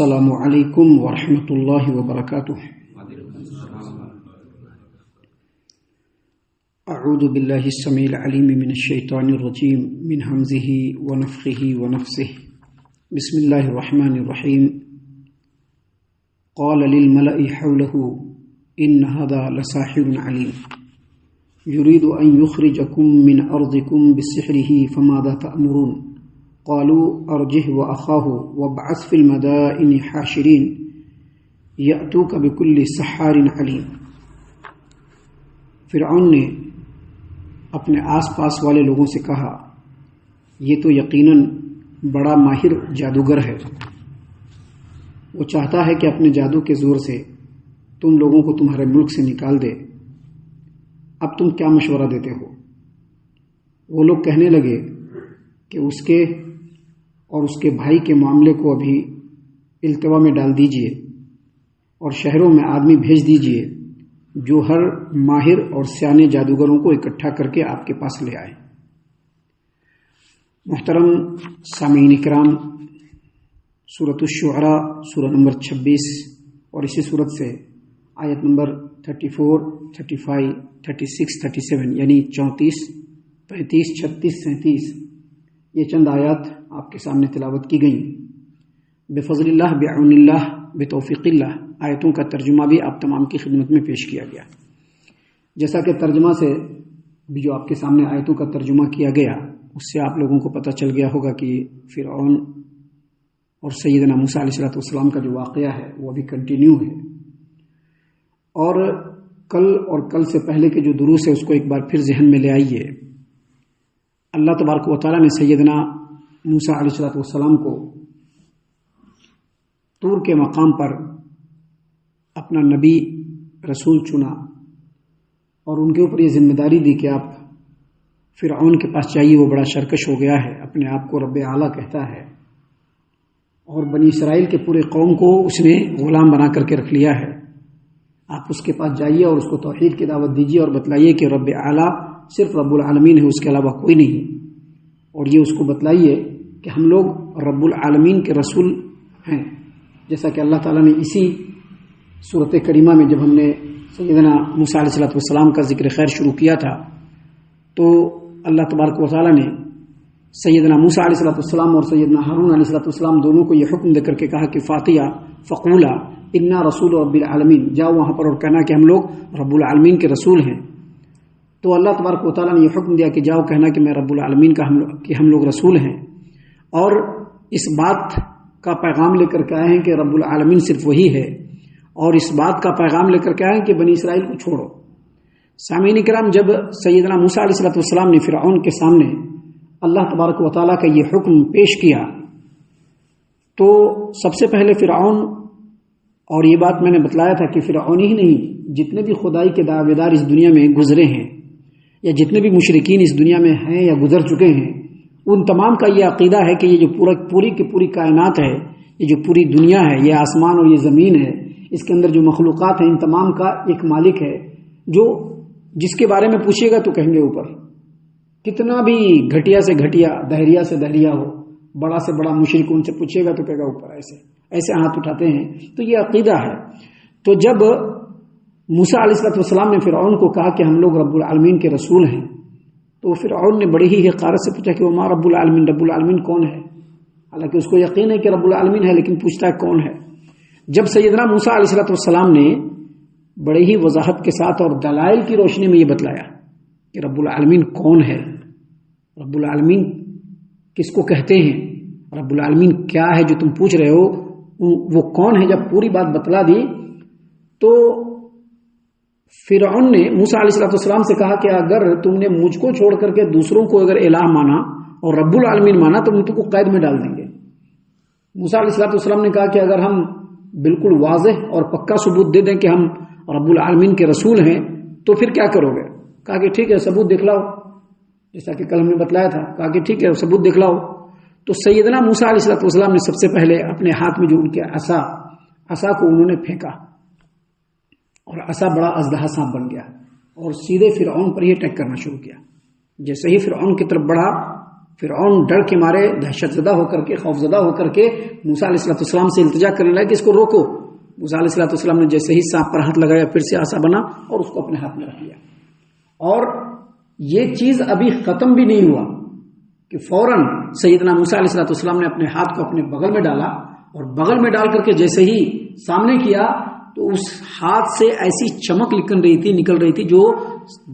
السلام علیکم ورحمۃ اللہ وبرکاتہ۔ اعوذ باللہ السمیع العلیم من الشیطان الرجیم من ہمزہ ونفخہ ونفثہ بسم اللہ الرحمن الرحیم۔ قال للملأ حوله ان هذا لساحر علیم يريد ان يخرجكم من ارضكم بسحره فماذا تأمرون؟ قالوا ارجه واخاه وابعث في المدائن حاشرين يأتوك بكل سحار علیم۔ فرعون نے اپنے آس پاس والے لوگوں سے کہا، یہ تو یقیناً بڑا ماہر جادوگر ہے، وہ چاہتا ہے کہ اپنے جادو کے زور سے تم لوگوں کو تمہارے ملک سے نکال دے، اب تم کیا مشورہ دیتے ہو؟ وہ لوگ کہنے لگے کہ اس کے اور اس کے بھائی کے معاملے کو ابھی التوا میں ڈال دیجئے اور شہروں میں آدمی بھیج دیجئے جو ہر ماہر اور سیانے جادوگروں کو اکٹھا کر کے آپ کے پاس لے آئے۔ محترم سامعین کرام، سورۃ الشعراء سورہ نمبر 26 اور اسی سورت سے آیت نمبر 34، 35، 36، 37 یعنی 34، 35، 36، 37 یہ چند آیات آپ کے سامنے تلاوت کی گئیں۔ بفضل اللہ، بعون اللہ، بتوفیق اللہ آیتوں کا ترجمہ بھی آپ تمام کی خدمت میں پیش کیا گیا۔ جیسا کہ ترجمہ سے بھی جو آپ کے سامنے آیتوں کا ترجمہ کیا گیا اس سے آپ لوگوں کو پتہ چل گیا ہوگا کہ فرعون اور سیدنا موسیٰ علیہ السلام کا جو واقعہ ہے وہ ابھی کنٹینیو ہے، اور کل سے پہلے کے جو دروس ہے اس کو ایک بار پھر ذہن میں لے آئیے۔ اللہ تبارک و تعالیٰ نے سیدنا موسیٰ علیہ السلام کو طور کے مقام پر اپنا نبی رسول چنا اور ان کے اوپر یہ ذمہ داری دی کہ آپ فرعون کے پاس جائیے، وہ بڑا سرکش ہو گیا ہے، اپنے آپ کو رب اعلیٰ کہتا ہے، اور بنی اسرائیل کے پورے قوم کو اس نے غلام بنا کر کے رکھ لیا ہے۔ آپ اس کے پاس جائیے اور اس کو توحید کی دعوت دیجیے اور بتلائیے کہ رب اعلیٰ صرف رب العالمین ہے، اس کے علاوہ کوئی نہیں، اور یہ اس کو بتلائیے کہ ہم لوگ رب العالمین کے رسول ہیں، جیسا کہ اللہ تعالیٰ نے اسی صورت کریمہ میں جب ہم نے سیدنا موسیٰ علیہ السلام کا ذکر خیر شروع کیا تھا تو اللہ تبارک و تعالیٰ نے سیدنا موسیٰ علیہ السلام اور سیدنا ہارون علیہ السلام دونوں کو یہ حکم دے کر کے کہا کہ فاتیا فقولا انا رسول رب العالمین، جاؤ وہاں پر اور کہنا کہ ہم لوگ رب العالمین کے رسول ہیں۔ تو اللہ تبارک و تعالیٰ نے یہ حکم دیا کہ جاؤ کہنا کہ میں رب العالمین کا ہم لوگ رسول ہیں، اور اس بات کا پیغام لے کر کے آئے ہیں کہ رب العالمین صرف وہی ہے، اور اس بات کا پیغام لے کر کے آئے ہیں کہ بنی اسرائیل کو چھوڑو۔ سامعین کرام، جب سیدنا موسیٰ علیہ السلام نے فرعون کے سامنے اللہ تبارک و تعالیٰ کا یہ حکم پیش کیا تو سب سے پہلے فرعون، اور یہ بات میں نے بتلایا تھا کہ فرعون ہی نہیں، جتنے بھی خدائی کے دعوے دار اس دنیا میں گزرے ہیں یا جتنے بھی مشرکین اس دنیا میں ہیں یا گزر چکے ہیں، ان تمام کا یہ عقیدہ ہے کہ یہ جو پوری کی پوری کائنات ہے، یہ جو پوری دنیا ہے، یہ آسمان اور یہ زمین ہے، اس کے اندر جو مخلوقات ہیں، ان تمام کا ایک مالک ہے جو جس کے بارے میں پوچھے گا تو کہیں گے اوپر، کتنا بھی گھٹیا سے گھٹیا، دہریا سے دہریا ہو، بڑا سے بڑا مشرک ان سے پوچھے گا تو کہے گا اوپر، ایسے ہاتھ اٹھاتے ہیں۔ تو یہ عقیدہ ہے۔ تو جب موسیٰ علیہ السلام نے فرعون کو کہا کہ ہم لوگ رب العالمین کے رسول ہیں تو فرعون نے بڑی ہی حقارت سے پوچھا کہ وہ ما رب العالمین، رب العالمین کون ہے؟ حالانکہ اس کو یقین ہے کہ رب العالمین ہے، لیکن پوچھتا ہے کون ہے۔ جب سیدنا موسیٰ علیہ السلام نے بڑے ہی وضاحت کے ساتھ اور دلائل کی روشنی میں یہ بتلایا کہ رب العالمین کون ہے، رب العالمین کس کو کہتے ہیں، رب العالمین کیا ہے جو تم پوچھ رہے ہو، وہ کون ہے، جب پوری بات بتلا دی تو فرعون نے موسیٰ علیہ السلام سے کہا کہ اگر تم نے مجھ کو چھوڑ کر کے دوسروں کو اگر الہ مانا اور رب العالمین مانا تو ہم تم کو قید میں ڈال دیں گے۔ موسیٰ علیہ السلام نے کہا کہ اگر ہم بالکل واضح اور پکا ثبوت دے دیں کہ ہم رب العالمین کے رسول ہیں تو پھر کیا کرو گے؟ کہا کہ ٹھیک ہے ثبوت دکھلاؤ، جیسا کہ کل ہم نے بتلایا تھا، کہا کہ ٹھیک ہے ثبوت دکھلاؤ۔ تو سیدنا موسیٰ علیہ السلام نے سب سے پہلے اپنے ہاتھ میں جو ان کے عصا کو انہوں نے پھینکا اور عصا بڑا اژدہا سانپ بن گیا اور سیدھے فرعون پر ہی اٹیک کرنا شروع کیا۔ جیسے ہی فرعون کی طرف بڑھا فرعون ڈر کے مارے دہشت زدہ ہو کر کے، خوف زدہ ہو کر کے موسیٰ علیہ السلام سے التجا کرنے لگا کہ اس کو روکو۔ موسیٰ علیہ السلام نے جیسے ہی سانپ پر ہاتھ لگایا پھر سے عصا بنا اور اس کو اپنے ہاتھ میں رکھ لیا۔ اور یہ چیز ابھی ختم بھی نہیں ہوا کہ فوراً سیدنا موسیٰ علیہ السلام نے اپنے ہاتھ کو اپنے بغل میں ڈالا، اور بغل میں ڈال کر کے جیسے ہی سامنے کیا تو اس ہاتھ سے ایسی چمک نکل رہی تھی جو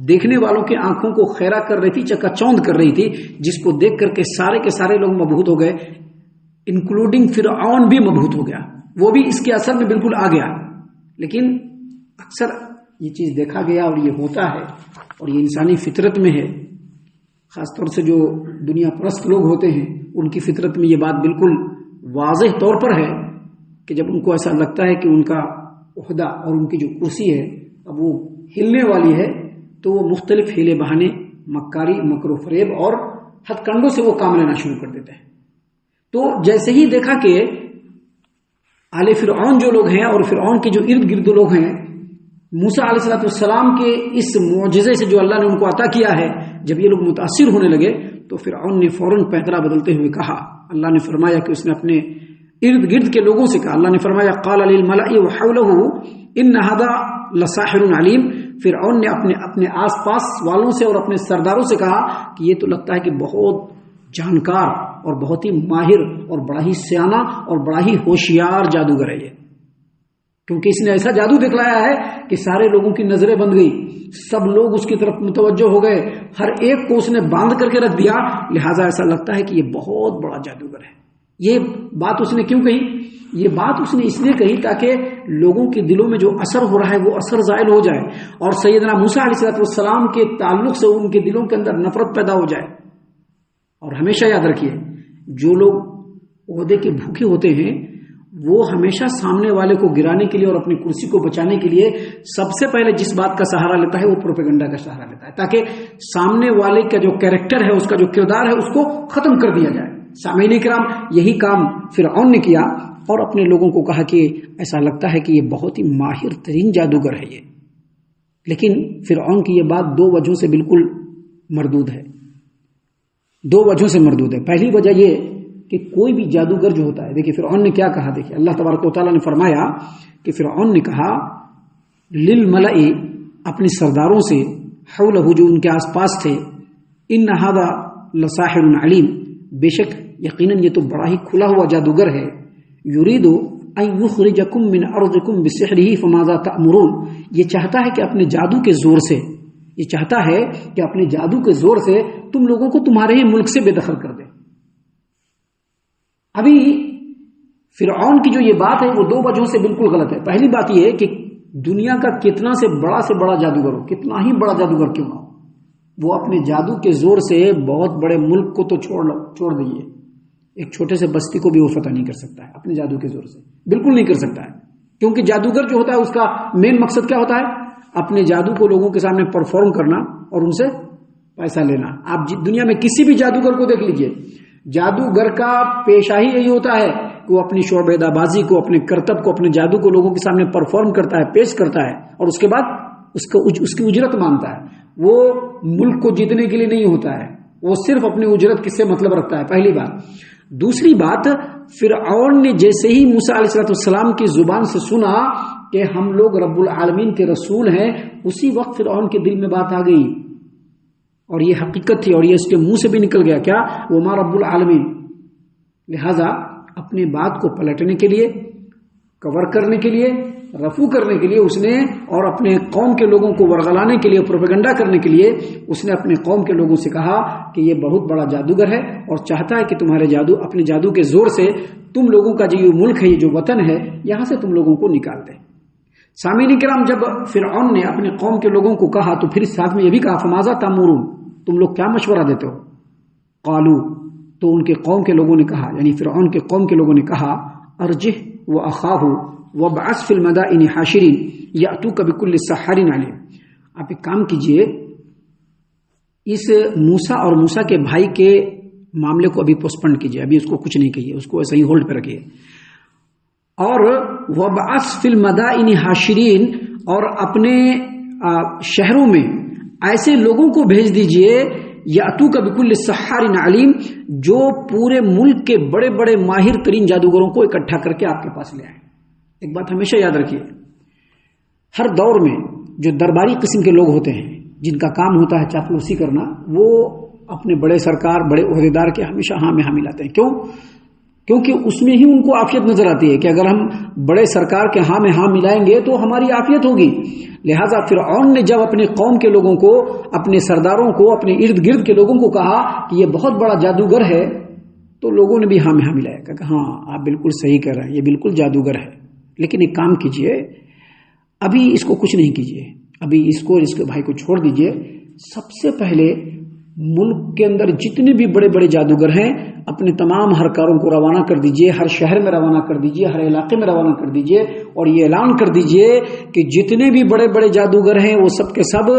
دیکھنے والوں کے آنکھوں کو خیرہ کر رہی تھی، چکا چوند کر رہی تھی، جس کو دیکھ کر کے سارے کے سارے لوگ مبہوت ہو گئے، انکلوڈنگ فرعون بھی مبہوت ہو گیا، وہ بھی اس کے اثر میں بالکل آ گیا۔ لیکن اکثر یہ چیز دیکھا گیا اور یہ ہوتا ہے اور یہ انسانی فطرت میں ہے، خاص طور سے جو دنیا پرست لوگ ہوتے ہیں ان کی فطرت میں یہ بات بالکل واضح طور پر ہے کہ جب ان کو ایسا لگتا ہے کہ ان کا عہدہ اور ان کی جو کرسی ہے اب وہ ہلنے والی ہے تو وہ مختلف ہیلے بہانے، مکاری، مکر و فریب اور ہتھ کنڈوں سے وہ کام لینا شروع کر دیتے ہیں۔ تو جیسے ہی دیکھا کہ آل فرعون جو لوگ ہیں اور فرعون کے جو ارد گرد لوگ ہیں موسیٰ علیہ السلام کے اس معجزے سے جو اللہ نے ان کو عطا کیا ہے، جب یہ لوگ متاثر ہونے لگے تو فرعون نے فوراً پیکرہ بدلتے ہوئے کہا، اللہ نے فرمایا کہ اس نے اپنے ارد گرد کے لوگوں سے کہا، اللہ نے فرمایا قال للملأ وحوله ان هذا لساحر علیم، فرعون نے اپنے آس پاس والوں سے اور اپنے سرداروں سے کہا کہ یہ تو لگتا ہے کہ بہت جانکار اور بہت ہی ماہر اور بڑا ہی سیانا اور بڑا ہی ہوشیار جادوگر ہے یہ، کیونکہ اس نے ایسا جادو دکھلایا ہے کہ سارے لوگوں کی نظریں بند گئی، سب لوگ اس کی طرف متوجہ ہو گئے، ہر ایک کو اس نے باندھ کر کے رکھ دیا، لہٰذا ایسا لگتا ہے کہ یہ بہت بڑا جادوگر ہے۔ یہ بات اس نے کیوں کہی؟ یہ بات اس نے اس لیے کہی تاکہ لوگوں کے دلوں میں جو اثر ہو رہا ہے وہ اثر زائل ہو جائے اور سیدنا موسیٰ علیہ السلام کے تعلق سے ان کے دلوں کے اندر نفرت پیدا ہو جائے۔ اور ہمیشہ یاد رکھیے، جو لوگ عہدے کے بھوکے ہوتے ہیں وہ ہمیشہ سامنے والے کو گرانے کے لیے اور اپنی کرسی کو بچانے کے لیے سب سے پہلے جس بات کا سہارا لیتا ہے وہ پروپیگنڈا کا سہارا لیتا ہے، تاکہ سامنے والے کا جو کیریکٹر ہے، اس کا جو کردار ہے، اس کو ختم کر دیا جائے۔ سامعین کرام، یہی کام فرعون نے کیا اور اپنے لوگوں کو کہا کہ ایسا لگتا ہے کہ یہ بہت ہی ماہر ترین جادوگر ہے یہ۔ لیکن فرعون کی یہ بات دو وجہوں سے بالکل مردود ہے، دو وجہوں سے مردود ہے۔ پہلی وجہ یہ کہ کوئی بھی جادوگر جو ہوتا ہے، دیکھیے فرعون نے کیا کہا، دیکھیے اللہ تبارک و تعالیٰ نے فرمایا کہ فرعون نے کہا للملأ، اپنے سرداروں سے، حولہ، جو ان کے آس پاس تھے، ان ھذا لساحر علیم، بے شک یقیناً یہ تو بڑا ہی کھلا ہوا جادوگر ہے، یرید ان یخرجکم من ارضکم بسحرہ فماذا تأمرون، یہ چاہتا ہے کہ اپنے جادو کے زور سے، یہ چاہتا ہے کہ اپنے جادو کے زور سے تم لوگوں کو تمہارے ہی ملک سے بے دخل کر دے۔ ابھی فرعون کی جو یہ بات ہے وہ دو وجہوں سے بالکل غلط ہے۔ پہلی بات یہ ہے کہ دنیا کا کتنا سے بڑا جادوگر ہو، کتنا ہی بڑا جادوگر کیوں نہ ہو، وہ اپنے جادو کے زور سے بہت بڑے ملک کو تو چھوڑ دیجیے، ایک چھوٹے سے بستی کو بھی وہ فتح نہیں کر سکتا ہے اپنے جادو کے زور سے، بالکل نہیں کر سکتا ہے۔ کیونکہ جادوگر جو ہوتا ہے اس کا مین مقصد کیا ہوتا ہے؟ اپنے جادو کو لوگوں کے سامنے پرفارم کرنا اور ان سے پیسہ لینا۔ آپ دنیا میں کسی بھی جادوگر کو دیکھ لیجئے، جادوگر کا پیشہ ہی یہی ہوتا ہے کہ وہ اپنی شعبدہ بازی کو، اپنے کرتب کو، اپنے جادو کو لوگوں کے سامنے پرفارم کرتا ہے، پیش کرتا ہے اور اس کے بعد اس کی اجرت مانگتا ہے۔ وہ ملک کو جیتنے کے لیے نہیں ہوتا ہے، وہ صرف اپنی اجرت کس سے مطلب رکھتا ہے، پہلی بات۔ دوسری بات، فرعون نے جیسے ہی موسیٰ علیہ السلام کی زبان سے سنا کہ ہم لوگ رب العالمین کے رسول ہیں، اسی وقت فرعون کے دل میں بات آ گئی اور یہ حقیقت تھی اور یہ اس کے منہ سے بھی نکل گیا، کیا؟ وما رب العالمین۔ لہذا اپنے بات کو پلٹنے کے لیے، کور کرنے کے لیے، رفع کرنے کے لیے اس نے، اور اپنے قوم کے لوگوں کو ورغلانے کے لیے، پروپیگنڈا کرنے کے لیے اس نے اپنے قوم کے لوگوں سے کہا کہ یہ بہت بڑا جادوگر ہے اور چاہتا ہے کہ تمہارے جادو، اپنے جادو کے زور سے تم لوگوں کا جو یہ ملک ہے، یہ جو وطن ہے، یہاں سے تم لوگوں کو نکال دے۔ سامعین کرام، جب فرعون نے اپنے قوم کے لوگوں کو کہا تو پھر ساتھ میں یہ بھی کہا فماذا تأمرون، تم لوگ کیا مشورہ دیتے ہو؟ قالو، تو ان کے قوم کے لوگوں نے کہا، یعنی فرعون کے قوم کے لوگوں نے کہا، ارجہ واخاہ وابعث فی المدائن حاشرین یاتوک بکل سحار علیم، آپ ایک کام کیجئے، اس موسیٰ اور موسیٰ کے بھائی کے معاملے کو ابھی پوسٹپن کیجئے، ابھی اس کو کچھ نہیں کہیے، اس کو ایسے ہی ہولڈ پہ رکھیے، اور وابعث فی المدائن حاشرین، اور اپنے شہروں میں ایسے لوگوں کو بھیج دیجئے یاتوک بکل سحار علیم، جو پورے ملک کے بڑے بڑے ماہر ترین جادوگروں کو اکٹھا کر کے آپ کے پاس لے آئیں۔ ایک بات ہمیشہ یاد رکھیے، ہر دور میں جو درباری قسم کے لوگ ہوتے ہیں جن کا کام ہوتا ہے چاپلوسی کرنا، وہ اپنے بڑے سرکار بڑے عہدیدار کے ہمیشہ ہاں میں ہاں ملاتے ہیں۔ کیوں؟ کیونکہ اس میں ہی ان کو عافیت نظر آتی ہے کہ اگر ہم بڑے سرکار کے ہاں میں ہاں ملائیں گے تو ہماری عافیت ہوگی۔ لہٰذا فرعون نے جب اپنے قوم کے لوگوں کو، اپنے سرداروں کو، اپنے ارد گرد کے لوگوں کو کہا کہ یہ بہت بڑا جادوگر ہے، تو لوگوں نے بھی ہاں میں ہاں ملایا کہ ہاں آپ بالکل صحیح کہہ رہے ہیں، یہ بالکل جادوگر ہے، لیکن ایک کام کیجئے، ابھی اس کو کچھ نہیں کیجئے، ابھی اس کے بھائی کو چھوڑ دیجئے، سب سے پہلے ملک کے اندر جتنے بھی بڑے بڑے جادوگر ہیں اپنے تمام ہرکاروں کو روانہ کر دیجئے، ہر شہر میں روانہ کر دیجئے، ہر علاقے میں روانہ کر دیجئے، اور یہ اعلان کر دیجئے کہ جتنے بھی بڑے بڑے جادوگر ہیں وہ سب کے سب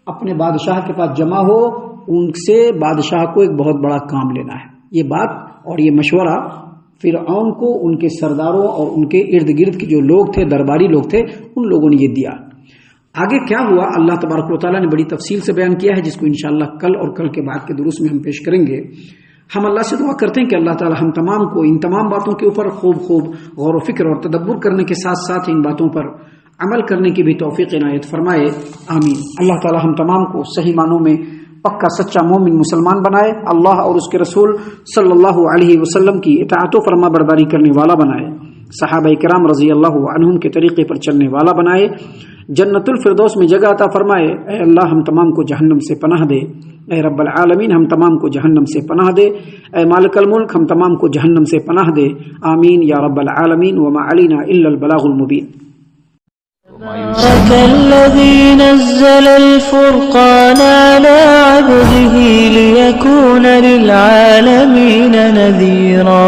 اپنے بادشاہ کے پاس جمع ہو، ان سے بادشاہ کو ایک بہت بڑا کام لینا ہے۔ یہ بات اور یہ مشورہ فرعون کو ان کے سرداروں اور ان کے ارد گرد کے جو لوگ تھے، درباری لوگ تھے، ان لوگوں نے یہ دیا۔ آگے کیا ہوا اللہ تبارک و تعالیٰ نے بڑی تفصیل سے بیان کیا ہے، جس کو انشاءاللہ کل اور کل کے بعد کے دروس میں ہم پیش کریں گے۔ ہم اللہ سے دعا کرتے ہیں کہ اللہ تعالیٰ ہم تمام کو ان تمام باتوں کے اوپر خوب غور و فکر اور تدبر کرنے کے ساتھ ساتھ ان باتوں پر عمل کرنے کی بھی توفیق عنایت فرمائے، آمین۔ اللہ تعالیٰ ہم تمام کو صحیح معنوں میں پکا سچا مومن مسلمان بنائے، اللہ اور اس کے رسول صلی اللہ علیہ وسلم کی اطاعت و فرما برداری کرنے والا بنائے، صحابہ کرام رضی اللہ عنہم کے طریقے پر چلنے والا بنائے، جنت الفردوس میں جگہ عطا فرمائے۔ اے اللہ ہم تمام کو جہنم سے پناہ دے، اے رب العالمین ہم تمام کو جہنم سے پناہ دے، اے مالک الملک ہم تمام کو جہنم سے پناہ دے، آمین یا رب العالمین۔ وما علینا الا البلاغ المبین۔ تبارك الذي نزل الفرقان على عبده ليكون للعالمين نذيرا